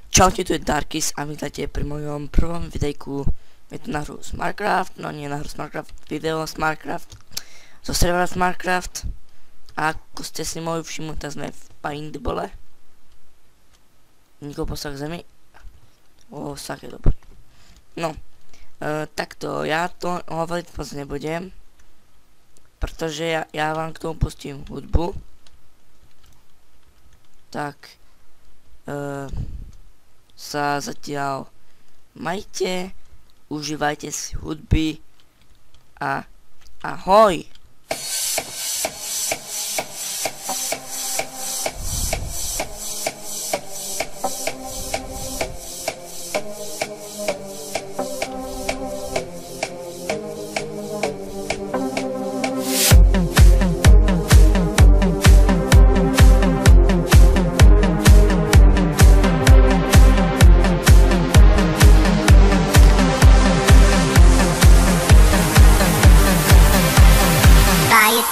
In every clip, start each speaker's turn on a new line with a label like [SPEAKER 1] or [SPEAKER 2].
[SPEAKER 1] Čaute, tu je Darkis a vítajte pri mojom prvom videjku. Je to na hru Smartcraft, no nie na hru Smartcraft, video Smartcraft, zo servera Smartcraft. A ako ste si mohli všimnúť, tak sme v paintbole. Nikoho posah k zemi. O, sak je dobrý. No, takto, ja to hovoriť moc nebudem, pretože ja vám k tomu pustím hudbu. Tak, sa zatiaľ majte, užívajte si hudby a ahoj!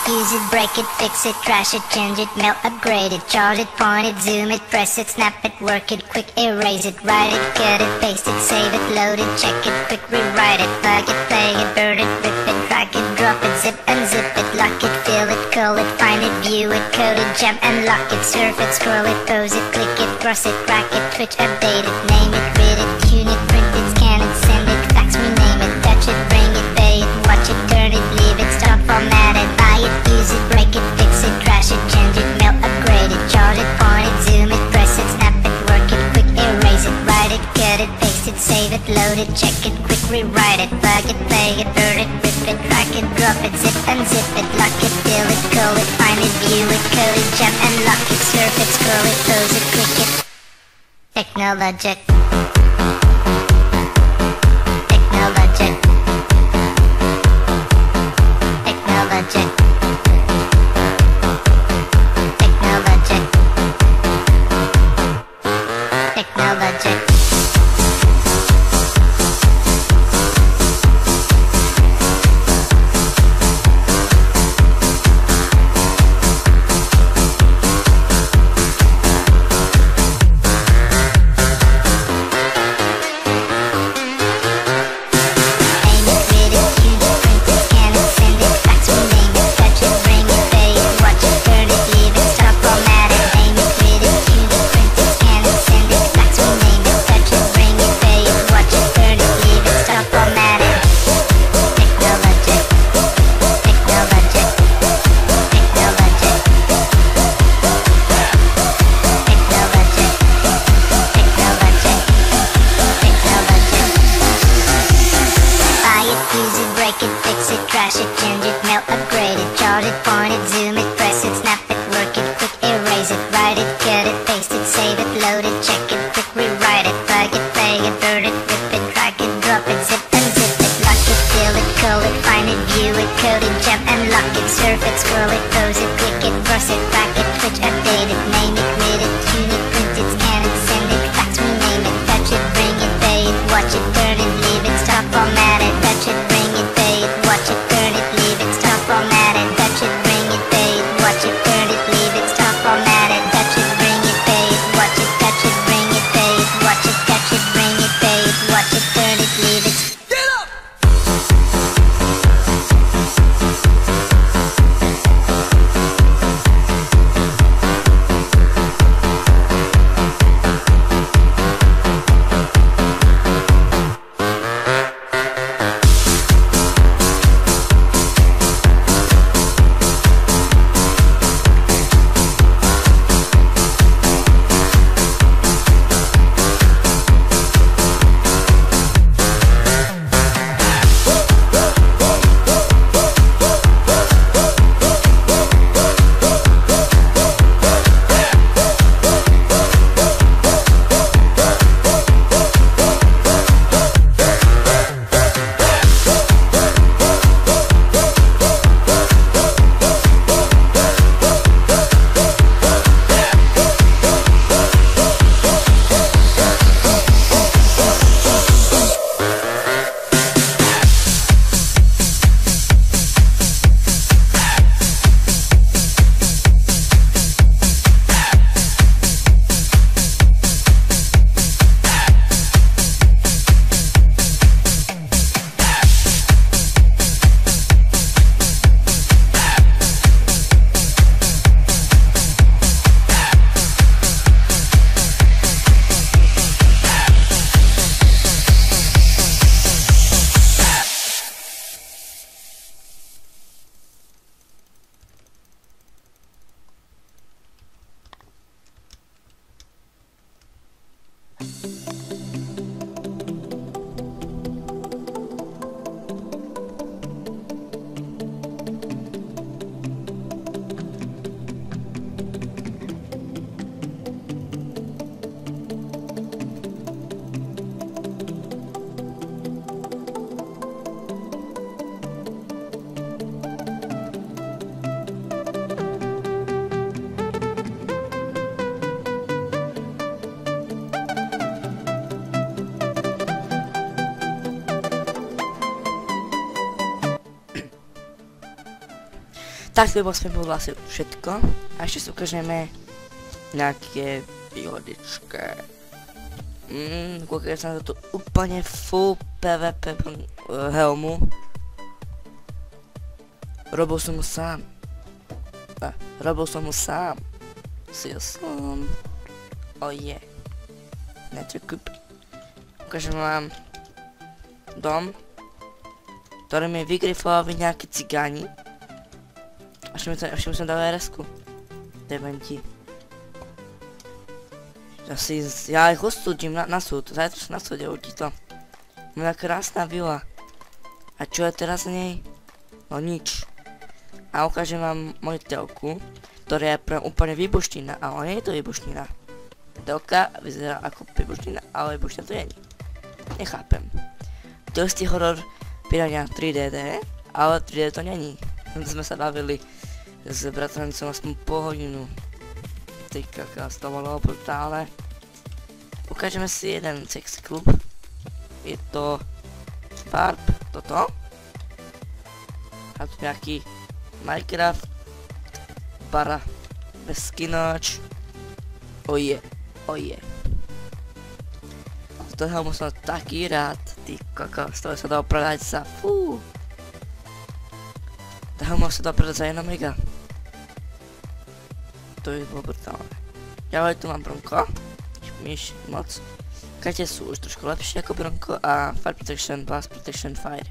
[SPEAKER 2] Use it, break it, fix it, trash it, change it, melt, upgrade it, charge it, point it, zoom it, press it, snap it, work it, quick erase it, write it, cut it, paste it, save it, load it, check it, quick rewrite it, plug it, play it, burn it, rip it, drag it, drop it, zip, unzip it, lock it, fill it, call it, find it, view it, code it, jump and lock it, surf it, scroll it, pose it, click it, cross it, crack it, twitch, update it, name it, read it, tune it, print it, scan it, send it, fax, rename it, touch it, bring it, pay it, watch it, turn it, leave it, stop, format it, buy it, use it, break it, fix it, trash it, change it, melt, upgrade it, charge it, point it, zoom it, press it, snap it, work it, quick erase it, write it, cut it, paste it, save it, load it, check it, quick rewrite it, plug it, play it, burn it, rip it, drag it, drop it, zip, unzip it, lock it, fill it, call it, find it, view it, code it, jump and lock it, surf it, scroll it, pose it, click it. Technologic. Technologic. Technologic. Technologic. Technologic. Trash it, change it, melt, upgrade it, charge it, point it, zoom it, press it, snap it, work it, quick erase it, write it, cut it, paste it, save it, load it, check it, quick rewrite it, plug it, play it, burn it, rip it, drag it, drop it, zip unzip it, lock it, fill it, call it, find it, view it, code it, jump and lock it, surf it, scroll it, pose it, click it, cross it, crack it, twitch, update it, name it, read it, tune it, print it, scan it, send it, fax, rename it, touch it, bring it, pay it, watch it, turn it, leave it, stop, format it, touch it, bring it, pay it, watch it, turn it, leave it, stop, format it, touch it, bring it, pay it, watch it, turn it, leave it, stop, format it, touch it, bring it, pay it, watch it, touch it, bring it, pay it, watch it, touch it, bring it, pay it, watch it, turn it, leave it. Get up!
[SPEAKER 1] Tak to by bolo asi všetko. A ešte si ukážeme nejaké výhodičky. Koľko som na to úplne full PvP helmu. Robil som mu sám. Si som. Oje. Niečo kúpiť. Ukážem vám dom, ktorý mi vygrifovali nejakí cigáni. Až mi som dal RS-ku. Dementi. Ja ich osúdim na súd. Zajtra na súde určite. Moja krásna vila. A čo je teraz v nej? No nič. A ukážem vám moju telku, ktorá je úplne výbuština. Ale nie je to výbuština. Telka vyzerá ako výbuština, ale výbuština to nie je. Nechápem. To je horor pirania 3D, ale 3D to není. Sme sa bavili s bratrancom aspoň pol hodinu. Ty kakás, to bolo brutálne. Ukážeme si jeden sex klub. Je to farb, toto. A tu nejaký Minecraft. Bara bez skinač. Oje. Z toho som taký rád. Ty kakás, to sa dá predať za fú. Toho sa dá predať za 1 mega. To je bolo brutálne. Ďalej tu mám Bronco. Myš moc. Kate sú už trošku lepšie ako Bronco a Fire Protection, Blast Protection, Fire.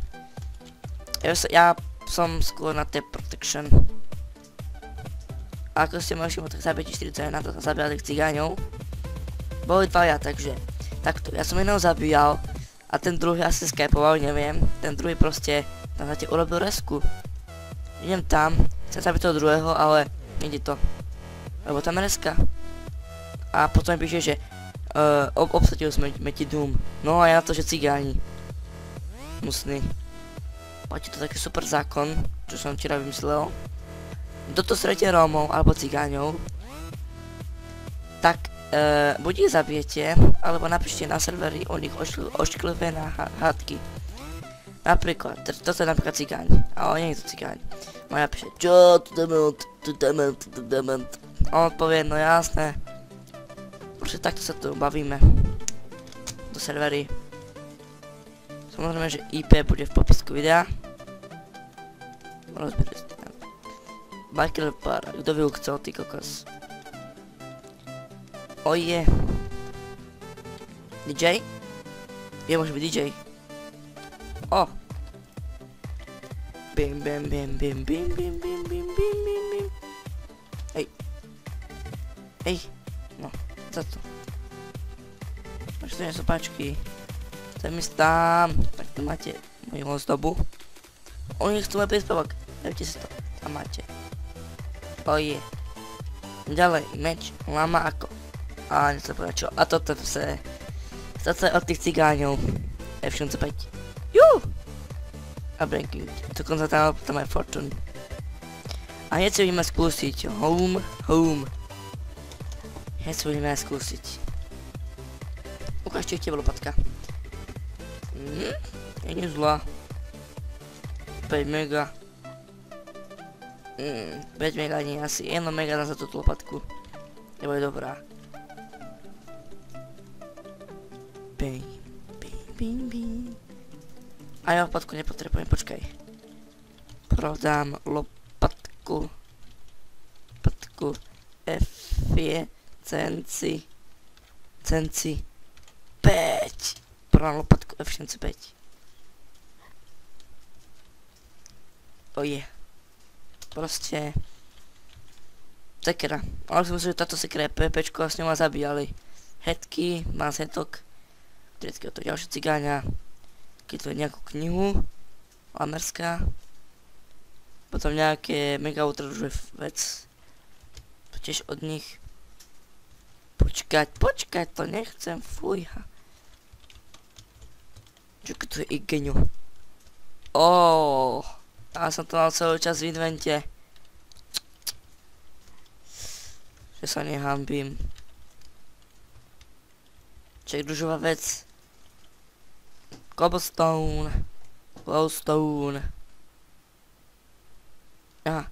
[SPEAKER 1] Ja som skôr na tej Protection. A ako ste mohli všimnúť, tak zabijete 41, to som zabíjal tých cigáňov. Boli dvaja, takže takto. Ja som jedného zabíjal a ten druhý asi skypoval, neviem. Ten druhý proste tam zatiaľ urobil resku. Idem tam, chcem zabiť toho druhého, ale nejde to. Lebo tam je reska. A potom mi píše, že obsadil sme ti dům. No a ja na to, že cigáni. Musný. Platí to taký super zákon, čo som včera vymyslel. Kto to stretne Rómov alebo cigáňov, tak buď ich zabijete, alebo napíšte na servery o nich ošklivé na hádky. Napríklad, toto je napríklad cigáň, ale nie je to cigáň. No ja píše, čo, tu dement. A on povie, no jasné. Proste takto sa tu bavíme. Do servery. Samozrejme, že IP bude v popisku videa. Rozberieme si tam. Biker Bar, kto by ho chcel, ty kokos. Oje. DJ? Je môže byť DJ. O! Bim bim bim bim bim bim bim bim bim bim bim. Hej. Hej. No, za to. Až to nie sú páčky. Chcem ísť tam. Tak tu máte moju ozdobu. Oni chcú môj príspevok. Dajte si to. Tam máte. Oje. Ďalej, meč, lama ako. A nechcem povedať čo. A toto je od tých cigáňov. F45. Jú! A breaking. Dokonca tam aj Fortune. A hneď si budeme skúsiť. Home. Hneď si budeme skúsiť. Ukážte, kde je lopatka. Nie je zlá. 5 mega. 5 mega nie, asi 1 mega za túto lopatku. Nebo je dobrá. Bing. A ja lopatku nepotrebujem, počkaj. Prodám lopatku. Cenci 5. Prodám lopatku F5. Oje. Proste. Sekera. Ale som myslel, že táto sekera je PPčko a s ňou ma zabíjali. hetky, mazetok, vždycky to ďalšie cigáňa, keď to je nejakú knihu, lamerská, potom nejaké mega ultražuje vec, to tiež od nich. Počkať, to nechcem, fujha. Čakaj, to je Igeňo. Ja som to mal celý čas v invente. Že sa nehambím. Čak družová vec. Cobblestone. Glowstone. Aha.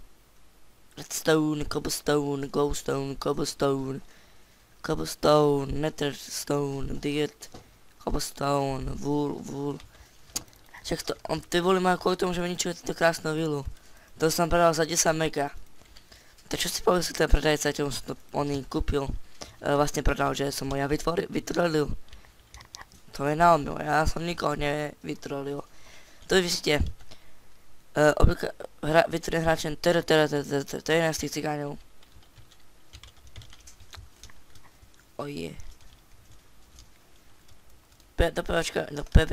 [SPEAKER 1] Redstone, cobblestone, glowstone, cobblestone. Cobblestone, netherstone, dirt, cobblestone, wool. Však to, ty voli majú kvôli tomu, že mi ničili túto krásnu vilu. To som predal za 10 mega. Tak čo si povedal si ten predajca, čo som to oný kúpil? Vlastne predal, že som ho ja vytrolil. To je na omyl, ja som nikoho nevytrolil. To vy ste. Vytrolil hráčem to je jeden z tých cigáňov. Oje. Do PVčka, do PV